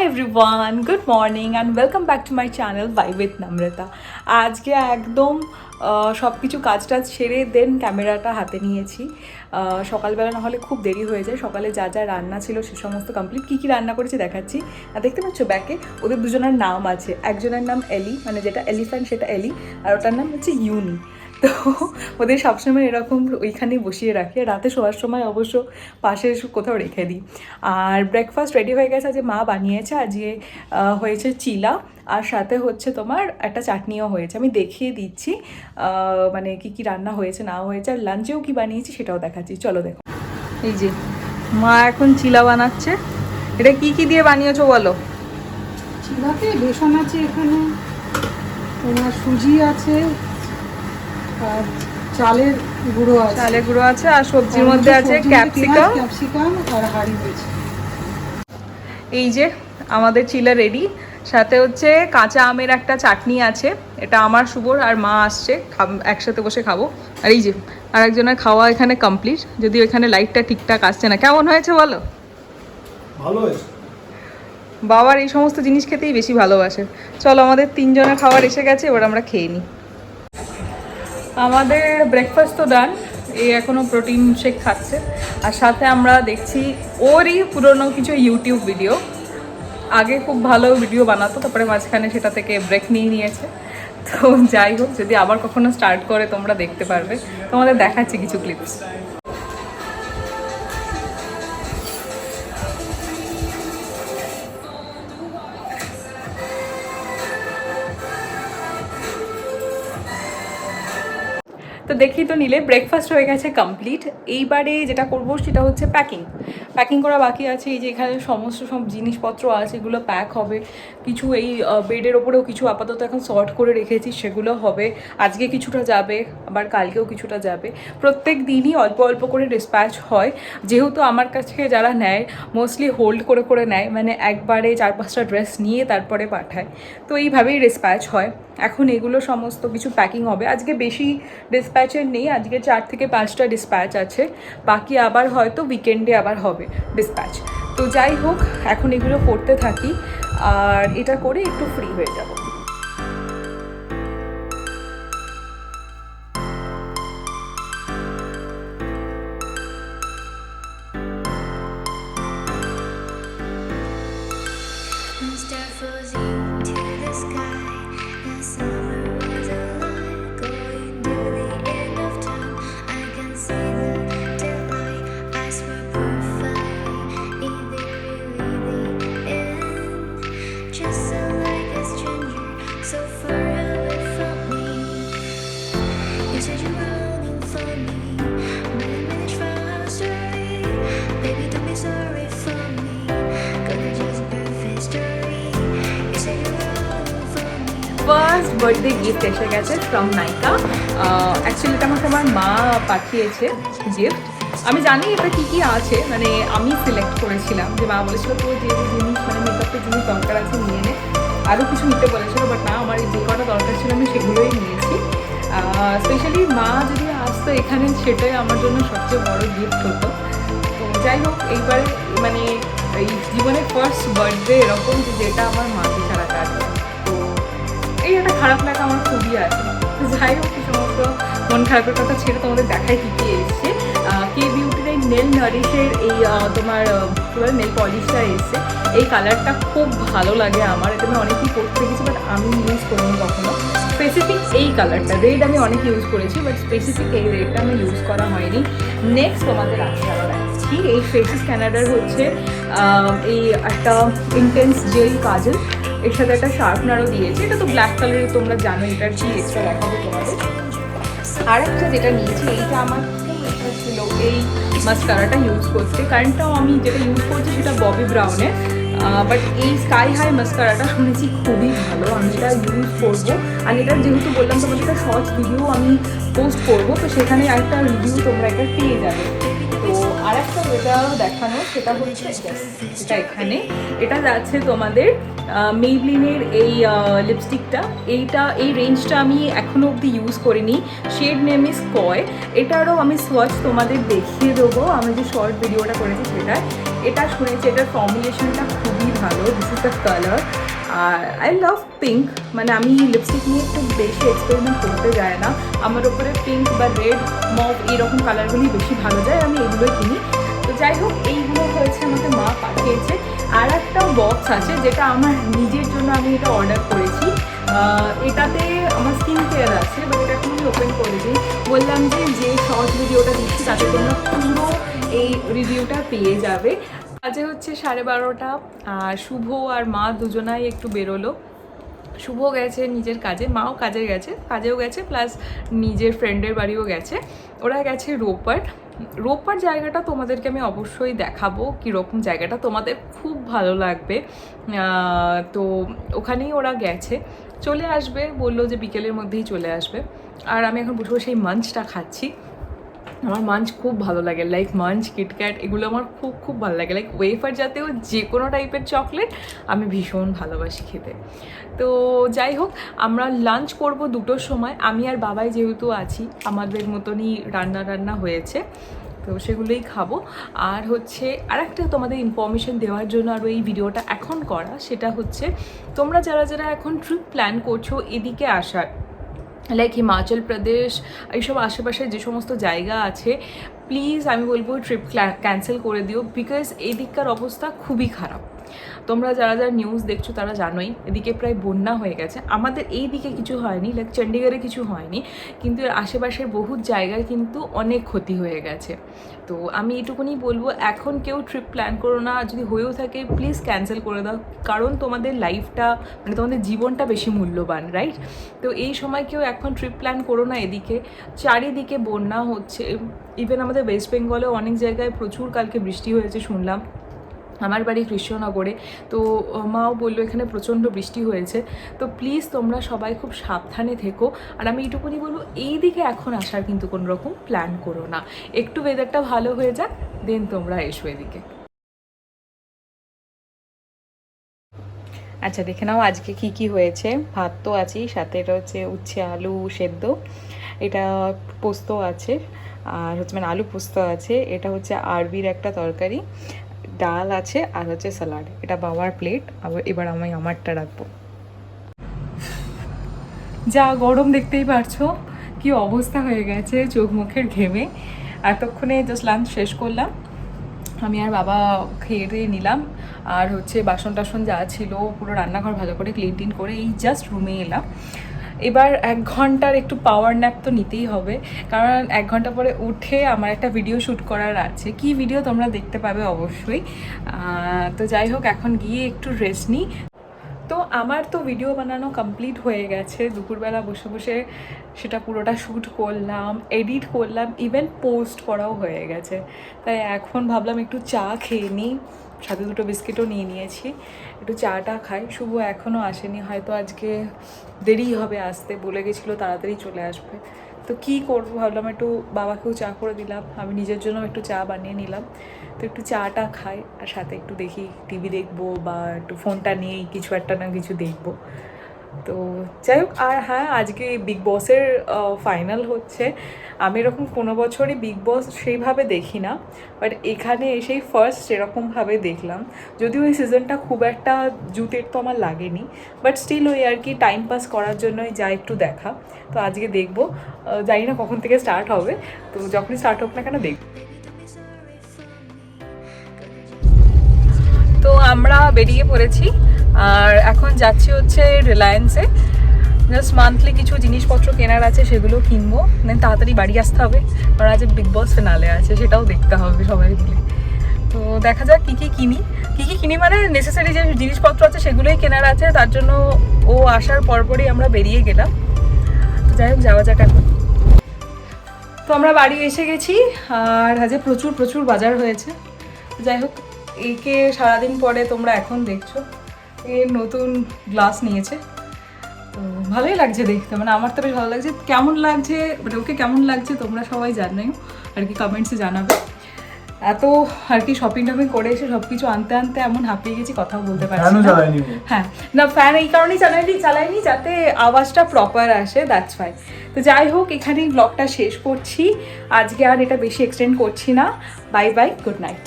everyone, good morning and welcome back to my channel Vibe with Namrata. আজকে একদম সব কিছু কাজটা সেরে দেন ক্যামেরাটা হাতে নিয়েছি। সকালবেলা না হলে খুব দেরি হয়ে যায়। সকালে যা যা রান্না ছিল সে সমস্ত কমপ্লিট। কী কী রান্না করেছি দেখাচ্ছি। আর দেখতে পাচ্ছ ব্যাকে ওদের দুজনের নাম আছে। একজনের নাম এলি, মানে যেটা এলিফ্যান্ট সেটা এলি, আর ওটার নাম হচ্ছে ইউনি। তো ওদের সবসময় এরকম ওইখানেই বসিয়ে রাখি, রাতে শোয়ার সময় অবশ্য পাশে কোথাও রেখে দিই। আর ব্রেকফাস্ট রেডি হয়ে গেছে, আজকে মা বানিয়েছে। আজকে হয়েছে চিলা, আর সাথে হচ্ছে তোমার একটা চাটনিও হয়েছে। আমি দেখিয়ে দিচ্ছি মানে কী কী রান্না হয়েছে না হয়েছে, আর লাঞ্চেও কী বানিয়েছি সেটাও দেখাচ্ছি। চলো দেখো। এই যে মা এখন চিলা বানাচ্ছে। এটা কি কি দিয়ে বানিয়েছো বলো? চিলাতে বেসন আছে, এখানে তোমার সুজি আছে, আর চালের গুঁড়ো আছে, আর সবজির মধ্যে আছে ক্যাপসিকাম আর হাঁড়ি হয়েছে। এই যে আমাদের চিলা রেডি। সাথে হচ্ছে কাঁচা আমের একটা চাটনি আছে, এটা আমার শুভর আর মা আসছে, একসাথে বসে খাবো। আর এই যে আর একজনের খাওয়া এখানে কমপ্লিট, যদিও এখানে লাইটটা ঠিকঠাক আসছে না। কেমন হয়েছে বলো? ভালো হয়েছে। বাবার এই সমস্ত জিনিস খেতেই বেশি ভালোবাসে। চলো, আমাদের তিনজনের খাবার এসে গেছে, এবার আমরা খেয়ে নিই। আমাদের ব্রেকফাস্ট তো ডান, এই এখনও প্রোটিন শেক খাচ্ছে। আর সাথে আমরা দেখছি ওরই পুরনো কিছু ইউটিউব ভিডিও। আগে খুব ভালো ভিডিও বানাতো, তারপরে মাঝখানে সেটা থেকে ব্রেক নিয়ে নিয়েছে। তো যাই হোক, যদি আবার কখনো স্টার্ট করে তোমরা দেখতে পারবে। তোমাদের দেখাচ্ছি কিছু ক্লিপস। তো দেখি তো নিলে ব্রেকফাস্ট হয়ে গেছে কমপ্লিট। এইবারে যেটা করব সেটা হচ্ছে প্যাকিং করা বাকি আছে। এই যে এখানে সমস্ত সব জিনিসপত্র আছে, এগুলো প্যাক হবে। কিছু এই বেডের ওপরেও কিছু আপাতত এখন সর্ট করে রেখেছি, সেগুলো হবে। আজকে কিছুটা যাবে, আবার কালকেও কিছুটা যাবে। প্রত্যেক দিনই অল্প অল্প করে ডিসপ্যাচ হয়, যেহেতু আমার কাছে যারা নেয় মোস্টলি হোল্ড করে করে নেয়, মানে একবারে 4-5টা ড্রেস নিয়ে তারপরে পাঠায়। তো এইভাবেই ডিসপ্যাচ হয়। এখন এগুলো সমস্ত কিছু প্যাকিং হবে। আজকে বেশি ডিসপ্যাচের নেই, আজকে 4 থেকে 5টা ডিসপ্যাচ আছে, বাকি আবার হয়তো উইকেন্ডে আবার হবে ডিসপ্যাচ। তো যাই হোক, এখন এগুলো করতে থাকি, আর এটা করে একটু ফ্রি হয়ে যাব। ফার্স্ট বার্থডে গিফট এসে গেছে ফ্রম নাইকা। অ্যাকচুয়ালি এটা আমাকে আমার মা পাঠিয়েছে গিফট। আমি জানি এটা কী কী আছে, মানে আমি সিলেক্ট করেছিলাম, যে মা বলেছিল তো যে যে জিনিস মানে মেকআপের জিনিস দরকার আছে নিয়ে নে। আরও কিছু নিতে বলেছিল, বাট না, আমার এই যে কটা দরকার ছিল আমি সেগুলোই নিয়েছি। স্পেশালি মা যদি আসতো এখানে, সেটাই আমার জন্য সবচেয়ে বড় গিফট হতো। তো যাই হোক, এইবার মানে এই জীবনের ফার্স্ট বার্থডে এরকম, যেটা আমার মাকে ছাড়া কাটবে। এই একটা খারাপ লাগা আমার খুবই আছে। যাই হোক, এই সমস্ত মন খারাপের কথা ছেড়ে তোমাদের দেখায় কী কী এসছে। কে বিউটির এই নেল নারিশের এই তোমার নেল পলিশটা এসছে। এই কালারটা খুব ভালো লাগে আমার, এটা আমি অনেকেই করতে দেখেছি, বাট আমি ইউজ করিনি কখনো। স্পেসিফিক এই কালারটা, রেড আমি অনেক ইউজ করেছি, বাট স্পেসিফিক এই রেডটা আমি ইউজ করা হয়নি। নেক্সট তোমাদের আরও রাখছি, এই ফেসেস ক্যানাডার হচ্ছে এই একটা ইন্টেন্স জেল কাজল, এর সাথে একটা শার্পনারও দিয়েছে। এটা তো ব্ল্যাক কালারের, তোমরা জানো এটার কি এক্সট্রা দেখাবো তোমাদের। আর একটা যেটা নিয়েছি, এইটা আমার ছিল এই মাস্কারাটা ইউজ করতে। কারেন্টটাও আমি যেটা ইউজ করছি সেটা ববি ব্রাউনের, বাট এই স্কাই হাই মাস্কারাটা শুনেছি খুবই ভালো, আমি এটা ইউজ করবো। আর এটার যেহেতু বললাম তোমাদের একটা শর্টস ভিডিও আমি পোস্ট করবো, তো সেখানে একটা রিভিউ তোমরা এটা পেয়ে যাবে। তো আর একটা যেটা দেখানো সেটা হচ্ছে এটা এখানে, এটা যাচ্ছে তোমাদের মেবলিনের এই লিপস্টিকটা। এই রেঞ্জটা আমি এখনও অবধি ইউজ করিনি। শেড নেম ইজ কয়। এটারও আমি সোয়াচ তোমাদের দেখিয়ে দেবো, আমি যে শর্ট ভিডিওটা করেছি সেটা। এটা শুনেছি এটার ফর্মুলেশনটা খুবই ভালো, দিস ইজ দ্য কালার। আর আই লাভ পিঙ্ক, মানে আমি লিপস্টিক নিয়ে খুব বেশি এক্সপেরিমেন্ট করতে যায় না, আমার ওপরে পিঙ্ক বা রেড মভ এইরকম কালারগুলি বেশি ভালো যায়, আমি এগুলোই কিনি। তো যাই হোক, এইগুলো হয়েছে আমাকে মা পাঠিয়েছে। আর একটা বক্স আছে যেটা আমার নিজের জন্য আমি এটা অর্ডার করেছি, এটাতে আমার স্কিন কেয়ার আছে, বাট এটা এখন আমি ওপেন করেছি। বললাম যে শর্ট ভিডিওটা দিচ্ছি তাতে তোমরা পুরো এই রিভিউটা পেয়ে যাবে। আজকে হচ্ছে 12:30, আর শুভ আর মা দুজনাই একটু বেরোলো। শুভ গেছে নিজের কাজে, মাও কাজেও গেছে, প্লাস নিজের ফ্রেন্ডের বাড়িও গেছে। ওরা গেছে রোববার জায়গাটা তোমাদেরকে আমি অবশ্যই দেখাবো, কীরকম জায়গাটা তোমাদের খুব ভালো লাগবে। তো ওখানেই ওরা গেছে, চলে আসবে বললো যে বিকেলের মধ্যেই চলে আসবে। আর আমি এখন বসে বসে এই মাঞ্চটা খাচ্ছি। আমার মাঞ্চ খুব ভালো লাগে, লাইক মাঞ্চ, কিটক্যাট এগুলো আমার খুব খুব ভালো লাগে। লাইক ওয়েফার জাতীয় যে কোনো টাইপের চকলেট আমি ভীষণ ভালোবাসি খেতে। তো যাই হোক, আমরা লাঞ্চ করব 2টোর সময়। আমি আর বাবাই যেহেতু আছি, আমাদের মতনই রান্না হয়েছে, তো সেগুলোই খাবো। আর হচ্ছে আর একটা তোমাদের ইনফরমেশন দেওয়ার জন্য আরও এই ভিডিওটা এখন করা, সেটা হচ্ছে তোমরা যারা এখন ট্রিপ প্ল্যান করছো এদিকে আসার, লাইক হিমাচল প্রদেশ এইসব আশেপাশে যে সমস্ত জায়গা আছে, প্লিজ আমি বলবো ট্রিপ ক্যান্সেল করে দিও, বিকজ এই দিককার অবস্থা খুবই খারাপ। তোমরা যারা নিউজ দেখছো তারা জানোই, এদিকে প্রায় বন্যা হয়ে গেছে। আমাদের এই দিকে কিছু হয়নি, লাইক চণ্ডীগড়ে কিছু হয়নি, কিন্তু এর আশেপাশের বহু জায়গায় কিন্তু অনেক ক্ষতি হয়ে গেছে। তো আমি এটুকুনি বলবো, এখন কেউ ট্রিপ প্ল্যান করো না, যদি হয়েও থাকে প্লিজ ক্যান্সেল করে দাও, কারণ তোমাদের লাইফটা মানে তোমাদের জীবনটা বেশি মূল্যবান, রাইট? তো এই সময় কেউ এখন ট্রিপ প্ল্যান করো না, এদিকে চারিদিকে বন্যা হচ্ছে। ইভেন আমাদের ওয়েস্ট বেঙ্গলেও অনেক জায়গায় প্রচুর কালকে বৃষ্টি হয়েছে শুনলাম। আমার বাড়ি কৃষ্ণনগরে, তো মাও বললো এখানে প্রচণ্ড বৃষ্টি হয়েছে। তো প্লিজ তোমরা সবাই খুব সাবধানে থেকো। আর আমি এইটুকুনি বলবো, এই দিকে এখন আসার কিন্তু কোনো রকম প্ল্যান করো না, একটু ওয়েদারটা ভালো হয়ে যাক, দেন তোমরা এসো এদিকে। আচ্ছা, দেখে নাও আজকে কি হয়েছে। ভাত তো আছেই, সাথে এটা হচ্ছে উচ্ছে আলু সেদ্ধ, এটা পোস্ত আছে, আর হচ্ছে মানে আলু পোস্ত আছে, এটা হচ্ছে আরবির একটা তরকারি, ডাল আছে, আর হচ্ছে স্যালাড। এটা বাবার প্লেট, এবার আমি আমারটা রাখবো। যা গরম দেখতেই পারছো, কি অবস্থা হয়ে গেছে চোখ মুখের ঘেমে। এতক্ষণে জাস্ট লাঞ্চ শেষ করলাম, আমি আর বাবা খেয়ে দিয়ে নিলাম। আর হচ্ছে বাসন টাসন যা ছিল পুরো রান্নাঘর ভালো করে ক্লিন করে এই জাস্ট রুমে এলাম। এবার 1 ঘন্টার একটু পাওয়ার ন্যাপ তো নিতেই হবে, কারণ 1 ঘন্টা পরে উঠে আমার একটা ভিডিও শ্যুট করার আছে। কি ভিডিও তোমরা দেখতে পাবে অবশ্যই। তো যাই হোক, এখন গিয়ে একটু রেস্ট নিই। তো আমার তো ভিডিও বানানো কমপ্লিট হয়ে গেছে, দুপুরবেলা বসে বসে সেটা পুরোটা শ্যুট করলাম, এডিট করলাম, ইভেন পোস্ট করাও হয়ে গেছে। তাই এখন ভাবলাম একটু চা খেয়ে নিই, সাথে 2টো বিস্কিটও নিয়ে নিয়েছি, একটু চাটা খাই। শুভ এখনও আসেনি, হয়তো আজকে দেরি হবে আসতে, বলে গেছিলো তাড়াতাড়ি চলে আসবে। তো কী করবো ভাবলাম একটু বাবাকেও চা করে দিলাম, আমি নিজের জন্য একটু চা বানিয়ে নিলাম। তো একটু চাটা খাই, আর সাথে একটু দেখি টিভি দেখবো, বা একটু ফোনটা নিয়েই কিছু একটা না কিছু দেখবো। তো যাই হোক, আর হ্যাঁ, আজকে বিগ বসের ফাইনাল হচ্ছে। আমি এরকম কোনো বছরই বিগ বস সেইভাবে দেখি না, বাট এখানে এসেই ফার্স্ট সেরকমভাবে দেখলাম। যদিও এই সিজনটা খুব একটা জুতের তো আমার লাগেনি, বাট স্টিল ওই আর কি টাইম পাস করার জন্যই যা একটু দেখা। তো আজকে দেখবো, জানি না কখন থেকে স্টার্ট হবে, তো যখনই স্টার্ট হোক না কেন দেখবো। তো আমরা বেরিয়ে পড়েছি, আর এখন যাচ্ছি হচ্ছে রিলায়েন্সে। জাস্ট মান্থলি কিছু জিনিসপত্র কেনার আছে, সেগুলো কিনবো, দেন তাড়াতাড়ি বাড়ি আসতে হবে, কারণ আজ বিগ বস ফিনালে আছে, সেটাও দেখতে হবে সবাই মিলে। তো দেখা যাক কী কিনি মানে নেসেসারি যে জিনিসপত্র আছে সেগুলোই কেনার আছে, তার জন্য ও আসার পরপরই আমরা বেরিয়ে গেলাম। তো যাই হোক, যাওয়া যাক এখন। তো আমরা বাড়ি এসে গেছি, আর আজকে প্রচুর বাজার হয়েছে। যাই হোক, একে সারাদিন পরে তোমরা এখন দেখছো, এর নতুন গ্লাস নিয়েছে, তো ভালোই লাগছে দেখতে, মানে আমার তো বেশ ভালো লাগছে। কেমন লাগছে মানে ওকে কেমন লাগছে তোমরা সবাই জানাও আর কি, কমেন্টসে জানাবে। এত আর কি শপিং টপিং করে এসে সব কিছু আনতে এমন হাঁপিয়ে গেছি, কথাও বলতে পারছি না। হ্যাঁ, না ফ্যান এই কারণেই চালাইনি যাতে আওয়াজটা প্রপার আসে, দ্যাটস ফাই। তো যাই হোক, এখানেই ব্লগটা শেষ করছি আজকে, আর এটা বেশি এক্সটেন্ড করছি না। Bye bye, good night.